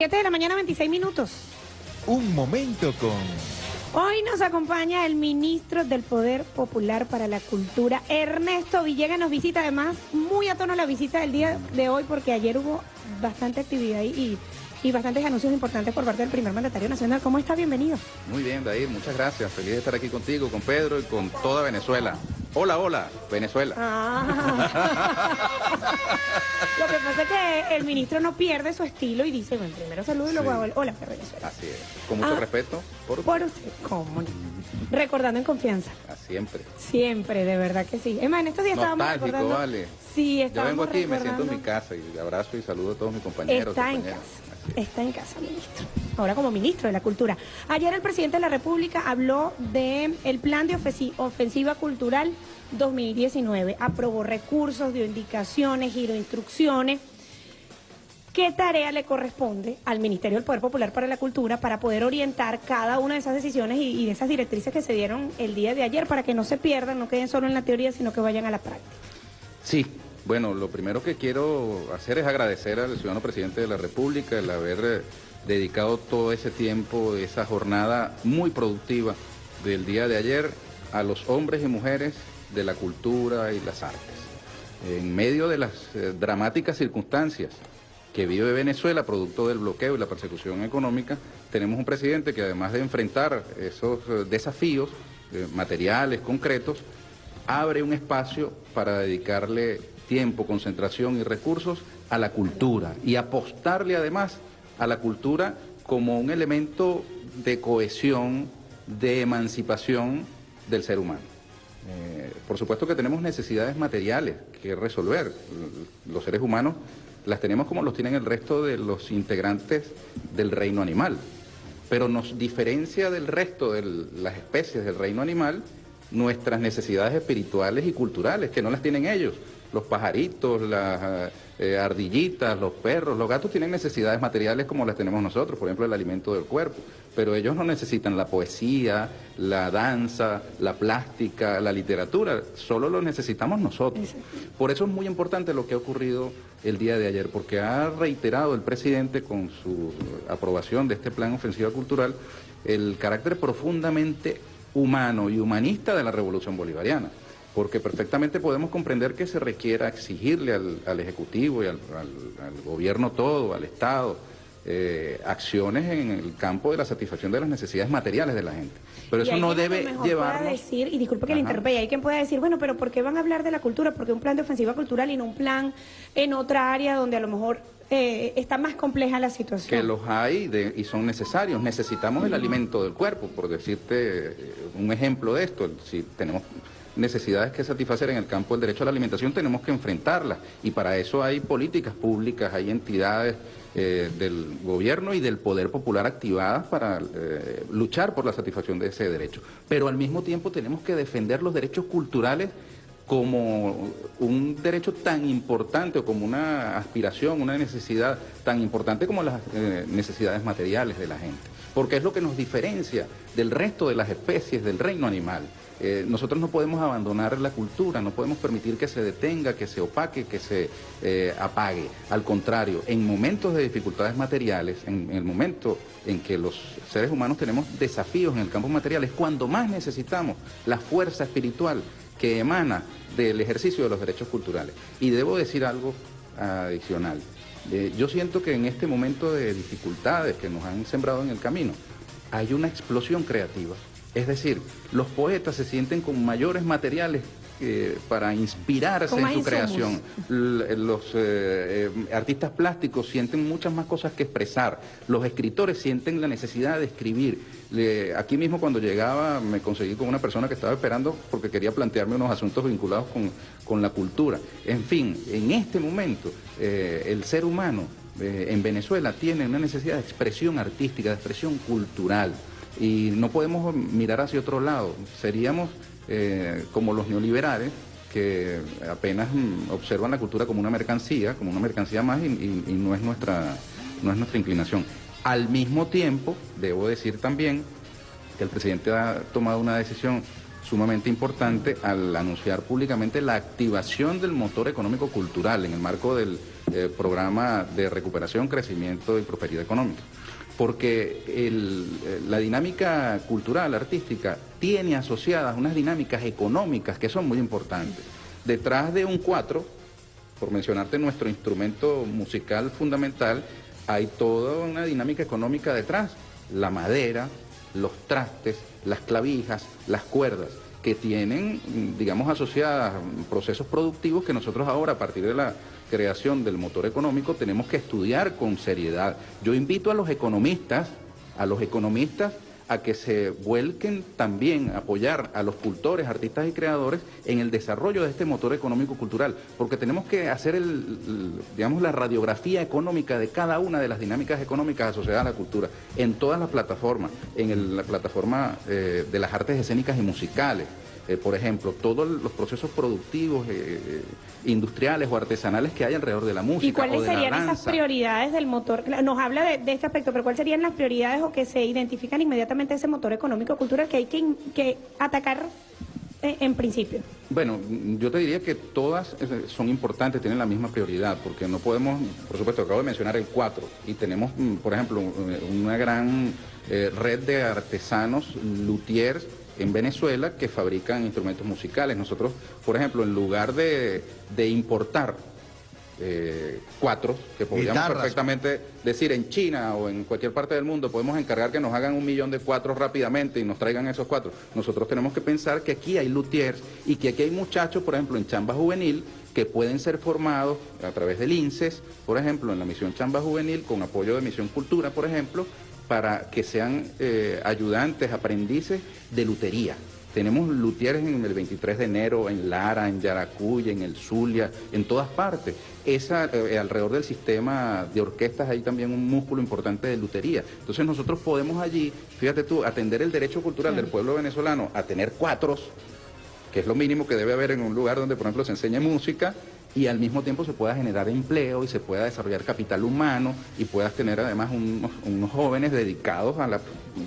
7 de la mañana, 26 minutos. Un momento con... Hoy nos acompaña el ministro del Poder Popular para la Cultura, Ernesto Villegas. Nos visita, además, muy a tono la visita del día de hoy, porque ayer hubo bastante actividad y bastantes anuncios importantes por parte del primer mandatario nacional. ¿Cómo está? Bienvenido. Muy bien, Dair, muchas gracias. Feliz de estar aquí contigo, con Pedro y con toda Venezuela. Hola, hola, Venezuela. Lo que pasa es que el ministro no pierde su estilo y dice, bueno, primero saludo y luego hago el hola, Venezuela. Así es, con mucho respeto por usted. ¿Cómo no? Recordando en confianza. Siempre. Siempre, de verdad que sí. Es más, en estos días estábamos recordando... Vale. Sí, yo vengo aquí y me siento en mi recordando... casa y abrazo y saludo a todos mis compañeros. Está en casa. Está en casa, ministro. Ahora como ministro de la Cultura. Ayer el presidente de la República habló del plan de ofensiva cultural 2019. Aprobó recursos, dio indicaciones, dio instrucciones. ¿Qué tarea le corresponde al Ministerio del Poder Popular para la Cultura para poder orientar cada una de esas decisiones y de esas directrices que se dieron el día de ayer, para que no se pierdan, no queden solo en la teoría, sino que vayan a la práctica? Sí. Bueno, lo primero que quiero hacer es agradecer al ciudadano presidente de la República el haber dedicado todo ese tiempo, esa jornada muy productiva del día de ayer a los hombres y mujeres de la cultura y las artes. En medio de las dramáticas circunstancias que vive Venezuela, producto del bloqueo y la persecución económica, tenemos un presidente que, además de enfrentar esos desafíos materiales, concretos, abre un espacio para dedicarle tiempo, concentración y recursos a la cultura y apostarle además a la cultura como un elemento de cohesión, de emancipación del ser humano. Por supuesto que tenemos necesidades materiales que resolver. Los seres humanos las tenemos como los tienen el resto de los integrantes del reino animal, pero nos diferencia del resto de las especies del reino animal nuestras necesidades espirituales y culturales, que no las tienen ellos. Los pajaritos, las ardillitas, los perros, los gatos tienen necesidades materiales como las tenemos nosotros, por ejemplo el alimento del cuerpo, pero ellos no necesitan la poesía, la danza, la plástica, la literatura, solo lo necesitamos nosotros. Por eso es muy importante lo que ha ocurrido el día de ayer, porque ha reiterado el presidente con su aprobación de este plan ofensiva cultural el carácter profundamente humano y humanista de la revolución bolivariana, porque perfectamente podemos comprender que se requiera exigirle al Ejecutivo y al gobierno todo, al Estado, acciones en el campo de la satisfacción de las necesidades materiales de la gente. Pero eso no debe llevarnos... Decir, y disculpe que le interrumpa, hay quien pueda decir, bueno, pero ¿por qué van a hablar de la cultura? Porque un plan de ofensiva cultural y no un plan en otra área donde a lo mejor está más compleja la situación. Que los hay y son necesarios. Necesitamos el alimento del cuerpo, por decirte un ejemplo de esto. Si tenemos necesidades que satisfacer en el campo del derecho a la alimentación, tenemos que enfrentarlas, y para eso hay políticas públicas, hay entidades del gobierno y del poder popular activadas para luchar por la satisfacción de ese derecho. Pero al mismo tiempo tenemos que defender los derechos culturales como un derecho tan importante, o como una aspiración, una necesidad tan importante como las necesidades materiales de la gente, porque es lo que nos diferencia del resto de las especies del reino animal. Nosotros no podemos abandonar la cultura, no podemos permitir que se detenga, que se opaque, que se apague. Al contrario, en momentos de dificultades materiales, en el momento en que los seres humanos tenemos desafíos en el campo material, es cuando más necesitamos la fuerza espiritual que emana del ejercicio de los derechos culturales. Y debo decir algo adicional. Yo siento que en este momento de dificultades que nos han sembrado en el camino, hay una explosión creativa. Es decir, los poetas se sienten con mayores materiales para inspirarse en su creación. Los artistas plásticos sienten muchas más cosas que expresar. Los escritores sienten la necesidad de escribir. Aquí mismo, cuando llegaba, me conseguí con una persona que estaba esperando porque quería plantearme unos asuntos vinculados con la cultura. En fin, en este momento, el ser humano en Venezuela tiene una necesidad de expresión artística, de expresión cultural. Y no podemos mirar hacia otro lado. Seríamos como los neoliberales, que apenas observan la cultura como una mercancía más, y no es nuestra inclinación. Al mismo tiempo, debo decir también que el presidente ha tomado una decisión sumamente importante al anunciar públicamente la activación del motor económico cultural en el marco del programa de recuperación, crecimiento y prosperidad económica. Porque la dinámica cultural, artística, tiene asociadas unas dinámicas económicas que son muy importantes. Detrás de un cuatro, por mencionarte nuestro instrumento musical fundamental, hay toda una dinámica económica detrás. La madera, los trastes, las clavijas, las cuerdas, que tienen, digamos, asociadas procesos productivos que nosotros ahora, a partir de la creación del motor económico, tenemos que estudiar con seriedad. Yo invito a los economistas a que se vuelquen también a apoyar a los cultores, artistas y creadores en el desarrollo de este motor económico-cultural, porque tenemos que hacer digamos, la radiografía económica de cada una de las dinámicas económicas asociadas a la cultura, en todas las plataformas, la plataforma de las artes escénicas y musicales. Por ejemplo, todos los procesos productivos, industriales o artesanales que hay alrededor de la música. ¿Y cuáles o de la serían danza. esas prioridades del motor? Nos habla de este aspecto, pero ¿cuáles serían las prioridades o que se identifican inmediatamente ese motor económico-cultural que hay que atacar en principio? Bueno, yo te diría que todas son importantes, tienen la misma prioridad, porque no podemos, por supuesto, acabo de mencionar el 4, y tenemos, por ejemplo, una gran red de artesanos, luthiers, en Venezuela que fabrican instrumentos musicales. Nosotros, por ejemplo, en lugar de importar cuatros, que podríamos guitarras, perfectamente decir en China o en cualquier parte del mundo, podemos encargar que nos hagan 1 millón de cuatros rápidamente y nos traigan esos cuatros. Nosotros tenemos que pensar que aquí hay luthiers y que aquí hay muchachos, por ejemplo, en Chamba Juvenil, que pueden ser formados a través del INSES, por ejemplo, en la Misión Chamba Juvenil, con apoyo de Misión Cultura, por ejemplo, para que sean ayudantes, aprendices de lutería. Tenemos luthiers en el 23 de enero, en Lara, en Yaracuy, en el Zulia, en todas partes. Alrededor del sistema de orquestas hay también un músculo importante de lutería. Entonces nosotros podemos allí, fíjate tú, atender el derecho cultural del pueblo venezolano a tener cuatros, que es lo mínimo que debe haber en un lugar donde, por ejemplo, se enseñe música, y al mismo tiempo se pueda generar empleo y se pueda desarrollar capital humano y puedas tener además unos jóvenes dedicados a la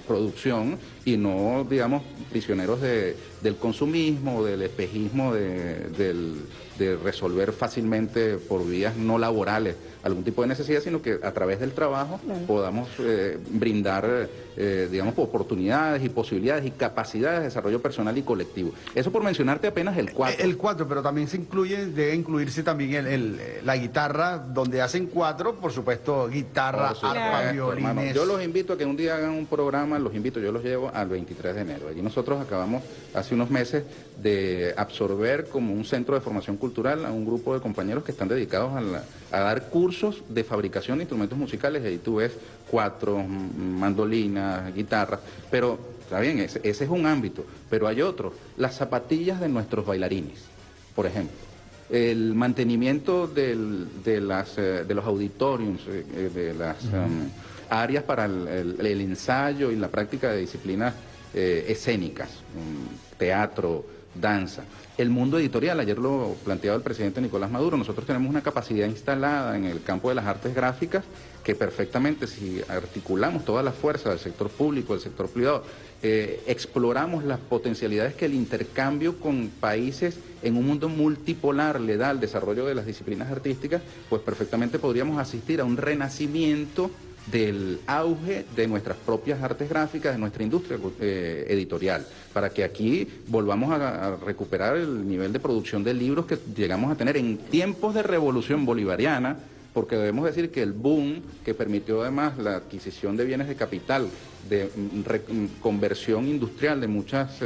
producción y no, digamos, prisioneros del consumismo, del espejismo, de resolver fácilmente por vías no laborales algún tipo de necesidad, sino que a través del trabajo podamos brindar, digamos, oportunidades y posibilidades y capacidades de desarrollo personal y colectivo. Eso por mencionarte apenas el 4. El 4, pero también debe incluirse también la guitarra, donde hacen 4, por supuesto, guitarra, arpa, violines. Hermano, yo los invito a que un día hagan un programa, yo los llevo al 23 de enero. Allí nosotros acabamos hace unos meses de absorber como un centro de formación cultural a un grupo de compañeros que están dedicados a dar cursos de fabricación de instrumentos musicales. Ahí tú ves cuatros, mandolinas, guitarras, pero está bien, ese es un ámbito, pero hay otro, las zapatillas de nuestros bailarines, por ejemplo. El mantenimiento de los auditoriums, de las áreas para el ensayo y la práctica de disciplinas escénicas, teatro, danza. El mundo editorial, ayer lo planteaba el presidente Nicolás Maduro, nosotros tenemos una capacidad instalada en el campo de las artes gráficas que perfectamente, si articulamos todas las fuerzas del sector público, del sector privado, exploramos las potencialidades que el intercambio con países en un mundo multipolar le da al desarrollo de las disciplinas artísticas, pues perfectamente podríamos asistir a un renacimiento del auge de nuestras propias artes gráficas, de nuestra industria editorial, para que aquí volvamos a recuperar el nivel de producción de libros que llegamos a tener en tiempos de revolución bolivariana, porque debemos decir que el boom que permitió además la adquisición de bienes de capital, de conversión industrial de muchas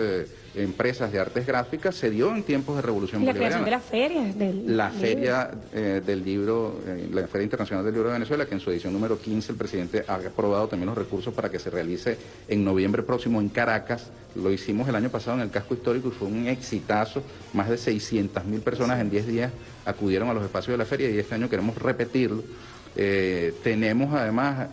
empresas de artes gráficas se dio en tiempos de revolución bolivariana. La creación de las ferias la feria del libro, la Feria Internacional del Libro de Venezuela, que en su edición número 15 el presidente ha aprobado también los recursos para que se realice en noviembre próximo en Caracas. Lo hicimos el año pasado en el casco histórico y fue un exitazo. Más de 600.000 personas en 10 días acudieron a los espacios de la feria y este año queremos repetirlo. Tenemos además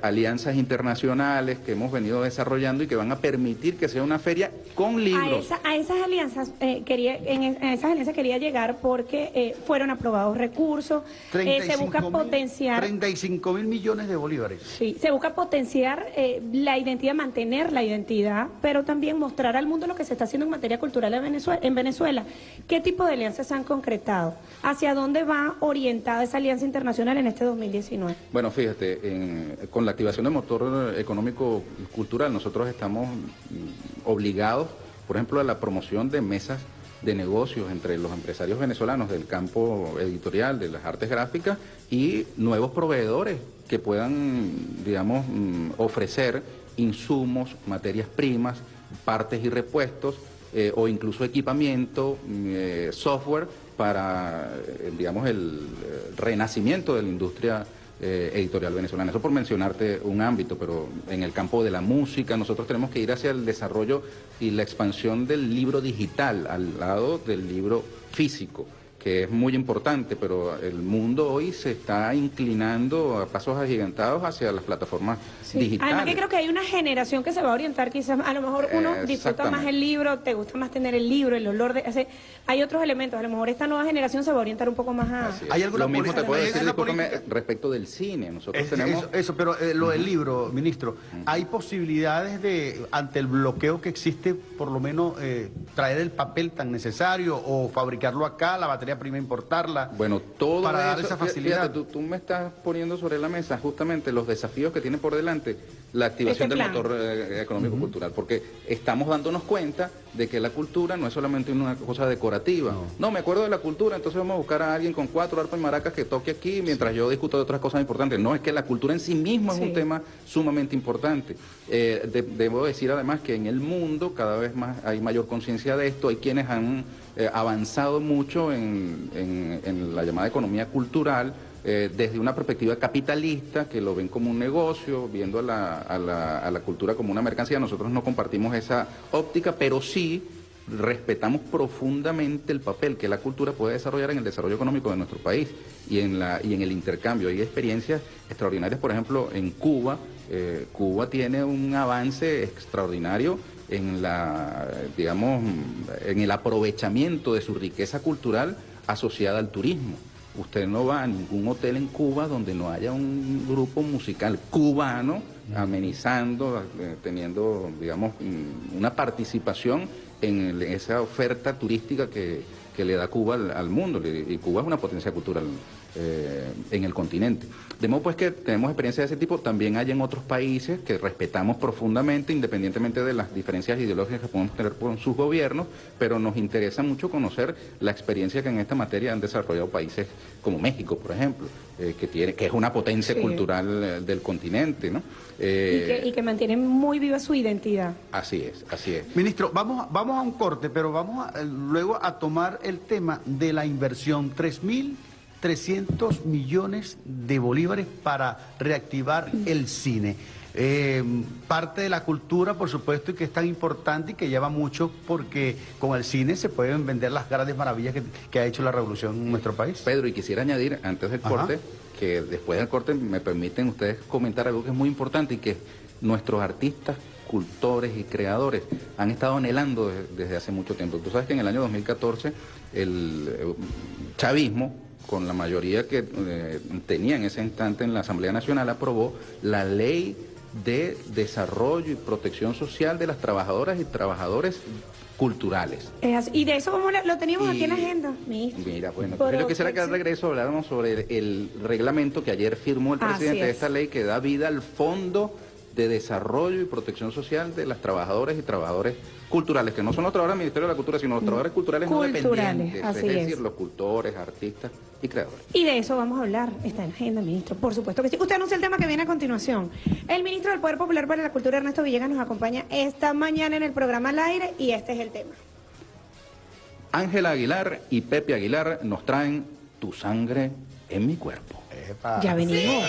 alianzas internacionales que hemos venido desarrollando y que van a permitir que sea una feria con libros. A esas alianzas a esas alianzas quería llegar porque fueron aprobados recursos, se busca potenciar 35.000 millones de bolívares. Sí, se busca potenciar la identidad, mantener la identidad, pero también mostrar al mundo lo que se está haciendo en materia cultural en Venezuela. ¿Qué tipo de alianzas se han concretado? ¿Hacia dónde va orientada esa alianza internacional en este 2019? Bueno, fíjate, con la activación del motor económico cultural, nosotros estamos obligados, por ejemplo, a la promoción de mesas de negocios entre los empresarios venezolanos del campo editorial, de las artes gráficas y nuevos proveedores que puedan, digamos, ofrecer insumos, materias primas, partes y repuestos o incluso equipamiento, software para, digamos, el renacimiento de la industria editorial venezolana. Eso por mencionarte un ámbito, pero en el campo de la música nosotros tenemos que ir hacia el desarrollo y la expansión del libro digital al lado del libro físico, que es muy importante, pero el mundo hoy se está inclinando a pasos agigantados hacia las plataformas digitales. Además que creo que hay una generación que se va a orientar quizás, a lo mejor uno disfruta más el libro, te gusta más tener el libro, el olor de... hay otros elementos, a lo mejor esta nueva generación se va a orientar un poco más a... ¿Hay alguna lo mismo te puedo decir, discúlpame, política respecto del cine. Nosotros tenemos... Pero lo del libro, ministro, ¿hay posibilidades de, ante el bloqueo que existe, por lo menos traer el papel tan necesario o fabricarlo acá, la materia prima importarla? Bueno, todo para eso, dar esa facilidad. Fíjate, tú me estás poniendo sobre la mesa justamente los desafíos que tiene por delante la activación del motor económico cultural, porque estamos dándonos cuenta de que la cultura no es solamente una cosa decorativa. No, me acuerdo de la cultura, entonces vamos a buscar a alguien con 4 arpas y maracas que toque aquí mientras yo discuto de otras cosas importantes. No, es que la cultura en sí misma es un tema sumamente importante. Debo decir además que en el mundo cada vez más hay mayor conciencia de esto. Hay quienes han avanzado mucho en la llamada economía cultural, desde una perspectiva capitalista, que lo ven como un negocio, viendo a la cultura como una mercancía. Nosotros no compartimos esa óptica, pero sí respetamos profundamente el papel que la cultura puede desarrollar en el desarrollo económico de nuestro país y en el intercambio. Hay experiencias extraordinarias, por ejemplo, en Cuba. Cuba tiene un avance extraordinario en en el aprovechamiento de su riqueza cultural asociada al turismo. Usted no va a ningún hotel en Cuba donde no haya un grupo musical cubano amenizando, teniendo, digamos, una participación en esa oferta turística que le da Cuba al mundo. Y Cuba es una potencia cultural en el continente. De modo pues que tenemos experiencias de ese tipo. También hay en otros países que respetamos profundamente, independientemente de las diferencias ideológicas que podemos tener con sus gobiernos, pero nos interesa mucho conocer la experiencia que en esta materia han desarrollado países como México, por ejemplo, que es una potencia cultural del continente, ¿no? Y que mantiene muy viva su identidad. Así es, así es. Ministro, vamos a un corte, pero vamos luego a tomar el tema de la inversión, 3.300 millones de bolívares para reactivar el cine. Parte de la cultura, por supuesto, y que es tan importante y que lleva mucho, porque con el cine se pueden vender las grandes maravillas que ha hecho la revolución en nuestro país. Pedro, y quisiera añadir, antes del corte, que después del corte me permiten ustedes comentar algo que es muy importante y que nuestros artistas, cultores y creadores han estado anhelando desde hace mucho tiempo. Tú sabes que en el año 2014 el chavismo, con la mayoría que tenía en ese instante en la Asamblea Nacional, aprobó la Ley de Desarrollo y Protección Social de las Trabajadoras y Trabajadores Culturales. Y de eso como lo teníamos aquí en la agenda, ministro. Mira, bueno, yo quisiera que al regreso habláramos sobre el reglamento que ayer firmó el presidente de esta ley, que da vida al Fondo de Desarrollo y Protección Social de las Trabajadoras y Trabajadores Culturales, que no son los trabajadores del Ministerio de la Cultura, sino los trabajadores culturales no dependientes, es decir, los cultores, artistas y creadores. Y de eso vamos a hablar, está en agenda, ministro, por supuesto que sí. Usted anuncia el tema que viene a continuación. El ministro del Poder Popular para la Cultura, Ernesto Villegas, nos acompaña esta mañana en el programa Al Aire y este es el tema. Ángela Aguilar y Pepe Aguilar nos traen Tu sangre en mi cuerpo. ¡Epa! Ya venimos.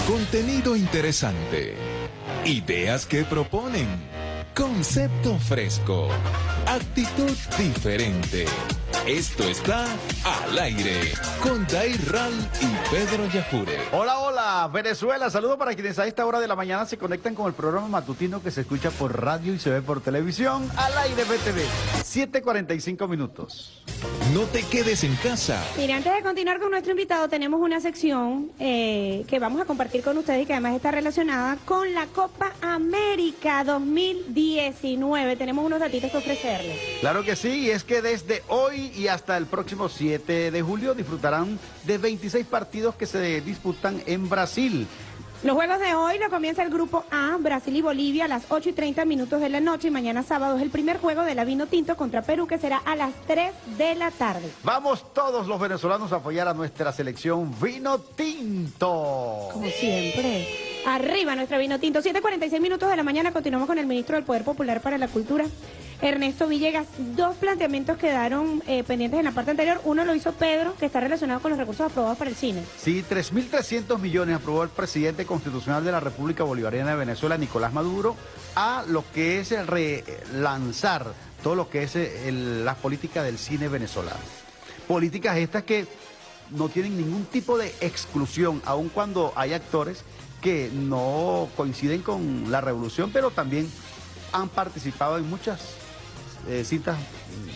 Contenido interesante. Ideas que proponen. Concepto fresco. Actitud diferente. Esto está al aire con Dair Ral y Pedro Yajure. Hola, hola, Venezuela. Saludos para quienes a esta hora de la mañana se conectan con el programa matutino que se escucha por radio y se ve por televisión. Al aire BTV, 7:45 minutos. No te quedes en casa. Mira, antes de continuar con nuestro invitado, tenemos una sección que vamos a compartir con ustedes y que además está relacionada con la Copa América 2019. Tenemos unos datitos que ofrecerles. Claro que sí, y es que desde hoy y hasta el próximo 7 de julio disfrutarán de 26 partidos que se disputan en Brasil. Los juegos de hoy lo comienza el grupo A, Brasil y Bolivia, a las 8:30 de la noche. Y mañana sábado es el primer juego de la Vinotinto contra Perú, que será a las 3 de la tarde. Vamos todos los venezolanos a apoyar a nuestra selección Vinotinto. Como siempre. Arriba nuestra Vinotinto. 7:46 de la mañana. Continuamos con el ministro del Poder Popular para la Cultura, Ernesto Villegas. Dos planteamientos quedaron pendientes en la parte anterior. Uno lo hizo Pedro, que está relacionado con los recursos aprobados para el cine. Sí, 3.300 millones aprobó el presidente constitucional de la República Bolivariana de Venezuela, Nicolás Maduro, a lo que es el relanzar todo lo que es la política del cine venezolano. Políticas estas que no tienen ningún tipo de exclusión, aun cuando hay actores que no coinciden con la revolución, pero también han participado en muchas cintas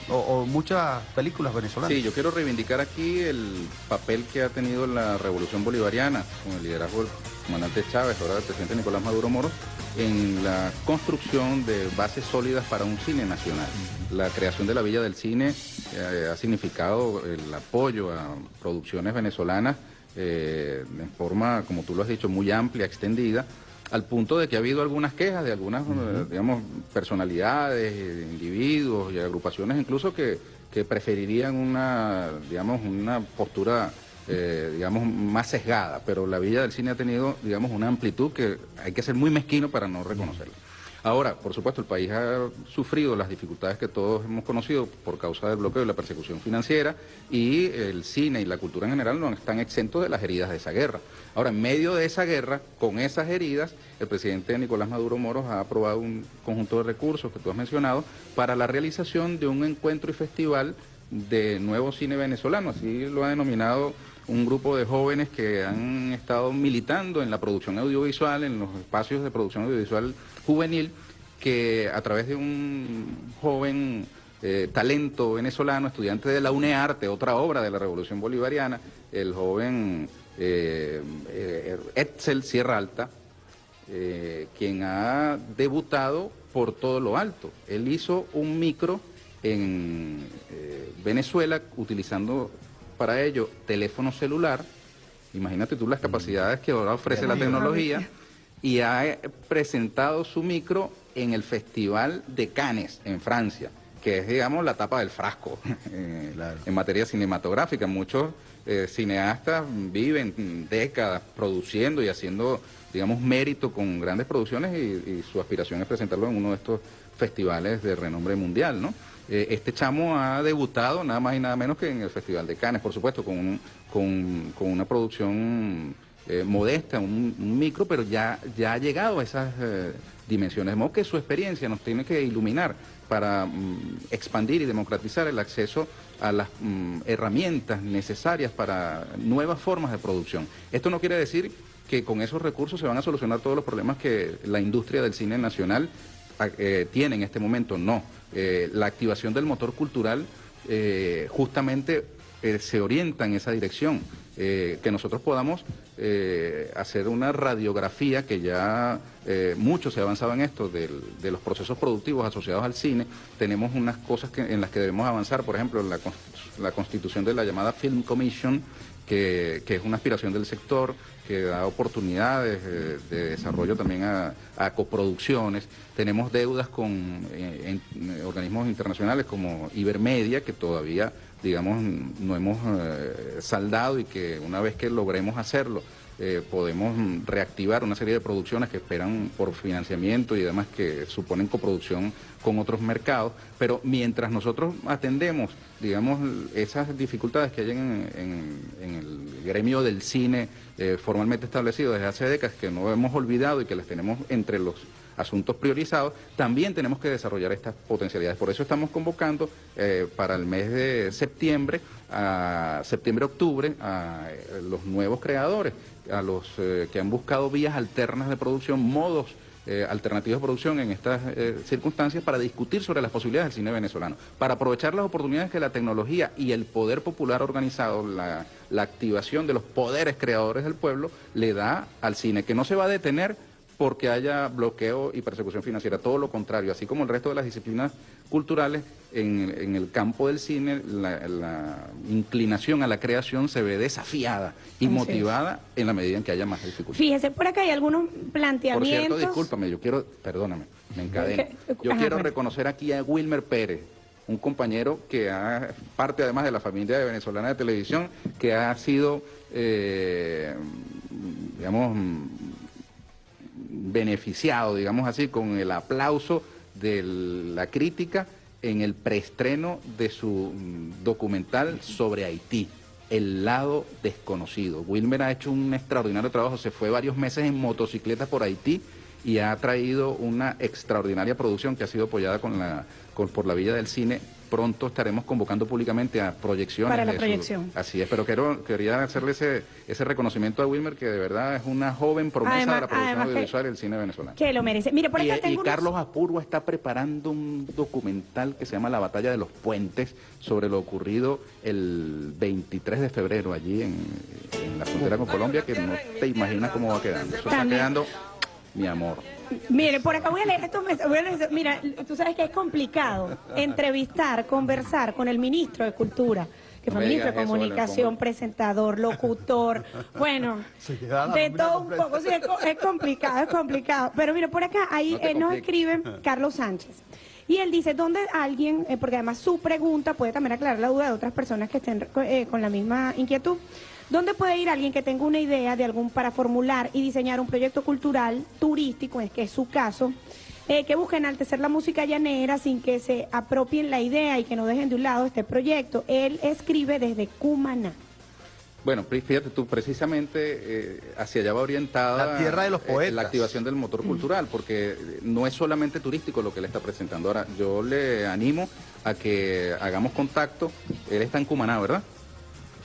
o muchas películas venezolanas. Sí, yo quiero reivindicar aquí el papel que ha tenido la revolución bolivariana con el liderazgo del comandante Chávez, ahora del presidente Nicolás Maduro Moros, en la construcción de bases sólidas para un cine nacional. La creación de la Villa del Cine ha significado el apoyo a producciones venezolanas en forma, como tú lo has dicho, muy amplia, extendida, al punto de que ha habido algunas quejas de algunas, digamos, personalidades, individuos y agrupaciones incluso que preferirían una, digamos, una postura, digamos, más sesgada, pero la Villa del Cine ha tenido, digamos, una amplitud que hay que ser muy mezquino para no reconocerla. Ahora, por supuesto, el país ha sufrido las dificultades que todos hemos conocido por causa del bloqueo y la persecución financiera, y el cine y la cultura en general no están exentos de las heridas de esa guerra. Ahora, en medio de esa guerra, con esas heridas, el presidente Nicolás Maduro Moros ha aprobado un conjunto de recursos que tú has mencionado para la realización de un encuentro y festival de nuevo cine venezolano, así lo ha denominado un grupo de jóvenes que han estado militando en la producción audiovisual, en los espacios de producción audiovisual juvenil, que a través de un joven talento venezolano, estudiante de la UNEARTE, otra obra de la Revolución Bolivariana, el joven Etzel Sierra Alta, quien ha debutado por todo lo alto. Él hizo un micro en Venezuela utilizando para ello teléfono celular. Imagínate tú las capacidades que ahora ofrece la tecnología, y ha presentado su micro en el Festival de Cannes en Francia, que es, digamos, la tapa del frasco Claro. en materia cinematográfica. Muchos cineastas viven décadas produciendo y haciendo, digamos, mérito con grandes producciones, y su aspiración es presentarlo en uno de estos festivales de renombre mundial, ¿no? Este chamo ha debutado nada más y nada menos que en el Festival de Cannes, por supuesto, con una producción modesta, un micro, pero ya ha llegado a esas dimensiones. De modo que su experiencia nos tiene que iluminar para expandir y democratizar el acceso a las herramientas necesarias para nuevas formas de producción. Esto no quiere decir que con esos recursos se van a solucionar todos los problemas que la industria del cine nacional tiene en este momento, no. La activación del motor cultural justamente se orienta en esa dirección. Que nosotros podamos hacer una radiografía, que ya mucho se ha avanzado en esto, de los procesos productivos asociados al cine. Tenemos unas cosas en las que debemos avanzar, por ejemplo, la constitución de la llamada Film Commission, que es una aspiración del sector, que da oportunidades de desarrollo también a coproducciones. Tenemos deudas con organismos internacionales como Ibermedia, que todavía, digamos, no hemos saldado, y que una vez que logremos hacerlo, podemos reactivar una serie de producciones que esperan por financiamiento y demás, que suponen coproducción con otros mercados. Pero mientras nosotros atendemos, digamos, esas dificultades que hay en el gremio del cine formalmente establecido desde hace décadas, que no hemos olvidado y que las tenemos entre los asuntos priorizados, también tenemos que desarrollar estas potencialidades. Por eso estamos convocando para el mes de septiembre, septiembre-octubre, a los nuevos creadores, a los que han buscado vías alternas de producción, modos alternativos de producción en estas circunstancias, para discutir sobre las posibilidades del cine venezolano, para aprovechar las oportunidades que la tecnología y el poder popular organizado, la activación de los poderes creadores del pueblo, le da al cine, que no se va a detener porque haya bloqueo y persecución financiera, todo lo contrario, así como el resto de las disciplinas culturales, en el campo del cine la inclinación a la creación se ve desafiada y motivada en la medida en que haya más dificultades. Fíjese, por acá hay algunos planteamientos. Por cierto, discúlpame, perdóname, me encadeno. Yo quiero reconocer aquí a Wilmer Pérez, un compañero que parte además de la familia venezolana de televisión, que ha sido, beneficiado, digamos así, con el aplauso de la crítica en el preestreno de su documental sobre Haití, El lado desconocido. Wilmer ha hecho un extraordinario trabajo, se fue varios meses en motocicleta por Haití y ha traído una extraordinaria producción que ha sido apoyada por la Villa del Cine. Pronto estaremos convocando públicamente a proyecciones. Para la proyección. Así es, pero quería hacerle ese reconocimiento a Wilmer, que de verdad es una joven promesa de la producción audiovisual del cine venezolano. Que lo merece. Mire, por acá tengo Carlos Apurua está preparando un documental que se llama La Batalla de los Puentes, sobre lo ocurrido el 23 de febrero allí en la frontera con Colombia, que no te imaginas cómo va quedando. Eso está quedando, mi amor. Mire, por acá voy a leer estos mensajes. Mira, tú sabes que es complicado entrevistar, conversar con el ministro de Cultura, que fue ministro de Comunicación, presentador, locutor, bueno, de todo un poco. Sí, es complicado. Pero mira, por acá ahí nos escribe Carlos Sánchez. Y él dice, ¿dónde alguien, porque además su pregunta puede también aclarar la duda de otras personas que estén con la misma inquietud, ¿dónde puede ir alguien que tenga una idea para formular y diseñar un proyecto cultural, turístico, que es su caso, que busque enaltecer la música llanera sin que se apropien la idea y que no dejen de un lado este proyecto? Él escribe desde Cumaná. Bueno, fíjate tú, precisamente hacia allá va orientada la tierra de los poetas, la activación del motor cultural, porque no es solamente turístico lo que él está presentando. Ahora, yo le animo a que hagamos contacto. Él está en Cumaná, ¿verdad?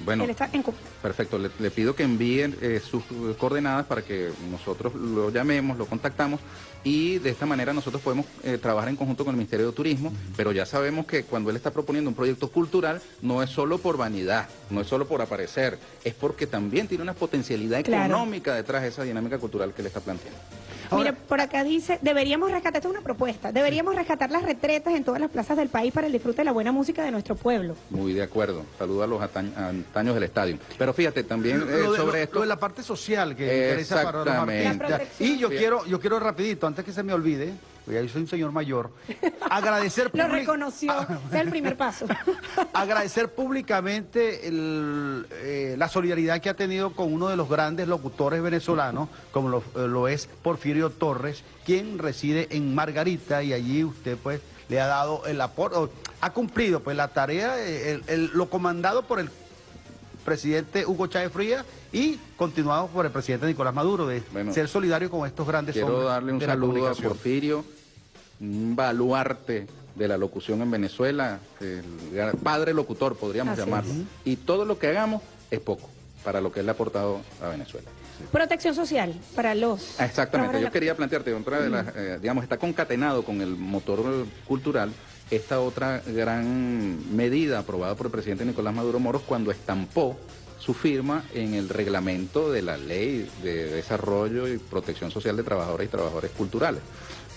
Bueno, Él está en Cumaná. Perfecto, le pido que envíen sus coordenadas para que nosotros lo llamemos, lo contactamos, y de esta manera nosotros podemos trabajar en conjunto con el Ministerio de Turismo, pero ya sabemos que cuando él está proponiendo un proyecto cultural no es solo por vanidad, no es solo por aparecer, es porque también tiene una potencialidad económica detrás de esa dinámica cultural que él está planteando. Mira, por acá dice, deberíamos rescatar, esta es una propuesta, deberíamos rescatar las retretas en todas las plazas del país para el disfrute de la buena música de nuestro pueblo. Muy de acuerdo, saluda a los antaños del estadio. Pero fíjate, también sobre esto... Lo de la parte social que interesa para los artistas. Y yo quiero rapidito, antes que se me olvide, porque yo soy un señor mayor, agradecer... Lo reconoció, ese es el primer paso. Agradecer públicamente la solidaridad que ha tenido con uno de los grandes locutores venezolanos, como lo es Porfirio Torres, quien reside en Margarita, y allí usted pues le ha dado el aporte, ha cumplido pues la tarea, lo comandado por el presidente Hugo Chávez Frías y continuado por el presidente Nicolás Maduro, de ser solidario con estos grandes hombres. Quiero darle un saludo a Porfirio, un baluarte de la locución en Venezuela, el padre locutor podríamos llamarlo, y todo lo que hagamos es poco para lo que él le ha aportado a Venezuela. Protección social para los... Exactamente, yo quería plantearte otra de las, digamos, está concatenado con el motor cultural esta otra gran medida aprobada por el presidente Nicolás Maduro Moros cuando estampó su firma en el reglamento de la Ley de Desarrollo y Protección Social de Trabajadoras y Trabajadores Culturales.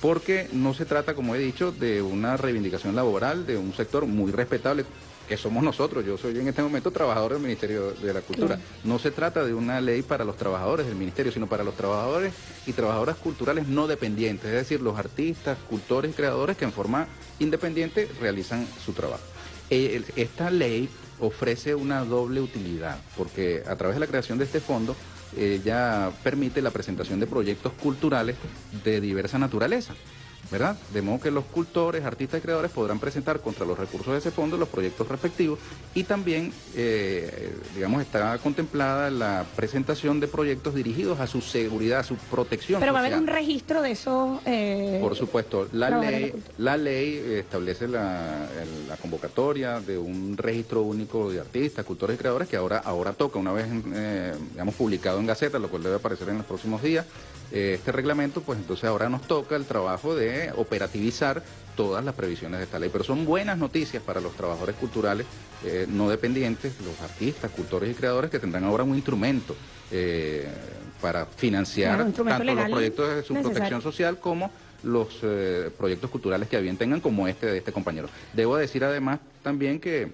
Porque no se trata, como he dicho, de una reivindicación laboral de un sector muy respetable, que somos nosotros. Yo soy en este momento trabajador del Ministerio de la Cultura. No se trata de una ley para los trabajadores del Ministerio, sino para los trabajadores y trabajadoras culturales no dependientes, es decir, los artistas, cultores y creadores que en forma independiente realizan su trabajo. Esta ley ofrece una doble utilidad, porque a través de la creación de este fondo, ella permite la presentación de proyectos culturales de diversa naturaleza. ¿verdad? De modo que los cultores, artistas y creadores podrán presentar contra los recursos de ese fondo los proyectos respectivos y también, digamos, está contemplada la presentación de proyectos dirigidos a su seguridad, a su protección Pero va a social. haber un registro de esos... Por supuesto, trabajadores la ley establece la convocatoria de un registro único de artistas, cultores y creadores que ahora toca, una vez, digamos, publicado en Gaceta, lo cual debe aparecer en los próximos días. Este reglamento, pues entonces ahora nos toca el trabajo de operativizar todas las previsiones de esta ley. Pero son buenas noticias para los trabajadores culturales no dependientes, los artistas, cultores y creadores que tendrán ahora un instrumento para financiar tanto los proyectos de su protección social como los proyectos culturales que bien tengan, como de este compañero. Debo decir además también que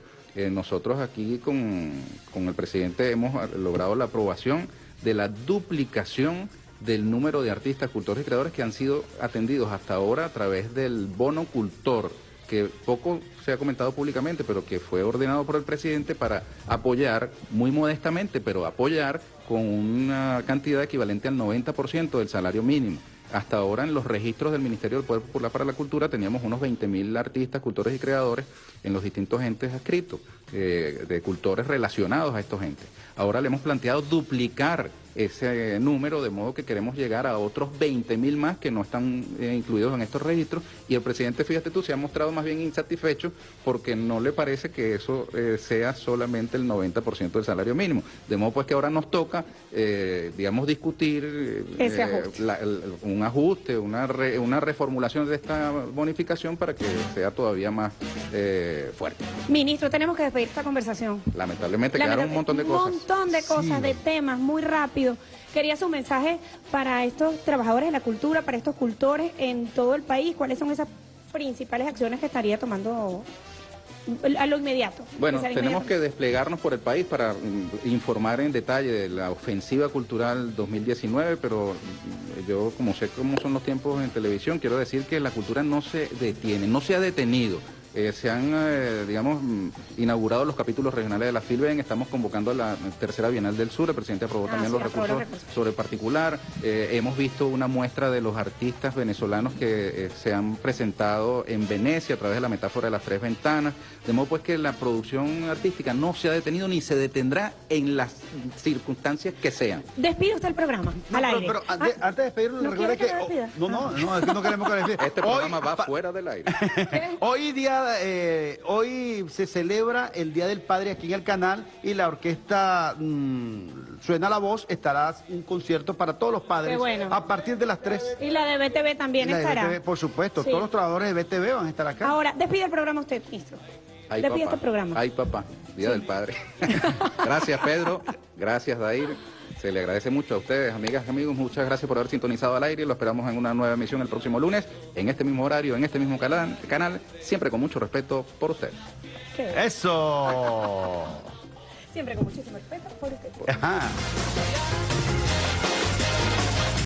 nosotros aquí con el presidente hemos logrado la aprobación de la duplicación del número de artistas, cultores y creadores que han sido atendidos hasta ahora a través del bono cultor, que poco se ha comentado públicamente, pero que fue ordenado por el presidente para apoyar, muy modestamente, pero apoyar con una cantidad equivalente al 90% del salario mínimo. Hasta ahora en los registros del Ministerio del Poder Popular para la Cultura teníamos unos 20.000 artistas, cultores y creadores en los distintos entes adscritos, de cultores relacionados a estos entes. Ahora le hemos planteado duplicar ese número, de modo que queremos llegar a otros 20.000 más que no están incluidos en estos registros, y el presidente, fíjate tú, se ha mostrado más bien insatisfecho porque no le parece que eso sea solamente el 90% del salario mínimo. De modo pues que ahora nos toca, digamos, discutir un ajuste, una reformulación de esta bonificación para que sea todavía más fuerte. Ministro, tenemos que despedir esta conversación. Lamentablemente quedaron un montón de cosas. Un montón de cosas, Sí. de temas, muy rápido. Quería su mensaje para estos trabajadores de la cultura, para estos cultores en todo el país. ¿Cuáles son esas principales acciones que estaría tomando a lo inmediato? Bueno, tenemos que desplegarnos por el país para informar en detalle de la ofensiva cultural 2019, pero yo, como sé cómo son los tiempos en televisión, quiero decir que la cultura no se detiene, no se ha detenido. Se han, digamos, inaugurado los capítulos regionales de la FILBEN, estamos convocando a la tercera Bienal del Sur, el presidente aprobó también los recursos sobre particular, hemos visto una muestra de los artistas venezolanos que se han presentado en Venecia a través de la metáfora de las tres ventanas, de modo pues que la producción artística no se ha detenido ni se detendrá en las circunstancias que sean. Despide usted el programa, al aire. Pero antes de despedirlo, ¿no recuerde quiere que... que despida? No, es que no queremos que lo despida. Este programa va fuera del aire. Hoy se celebra el Día del Padre aquí en el canal y la orquesta Suena la Voz estará un concierto para todos los padres. Qué bueno. A partir de las 3. Y la de BTV también Y la de estará. BTV, por supuesto, Sí. todos los trabajadores de BTV van a estar acá. Ahora, despide el programa usted, ministro. Ay, Despide papá. este programa. Ay, papá. Día del Padre. Gracias, Pedro. Gracias, Dair. Se le agradece mucho a ustedes, amigas y amigos. Muchas gracias por haber sintonizado al aire. Lo esperamos en una nueva emisión el próximo lunes, en este mismo horario, en este mismo canal, siempre con mucho respeto por ustedes. ¡Eso! Siempre con muchísimo respeto por usted. Ajá.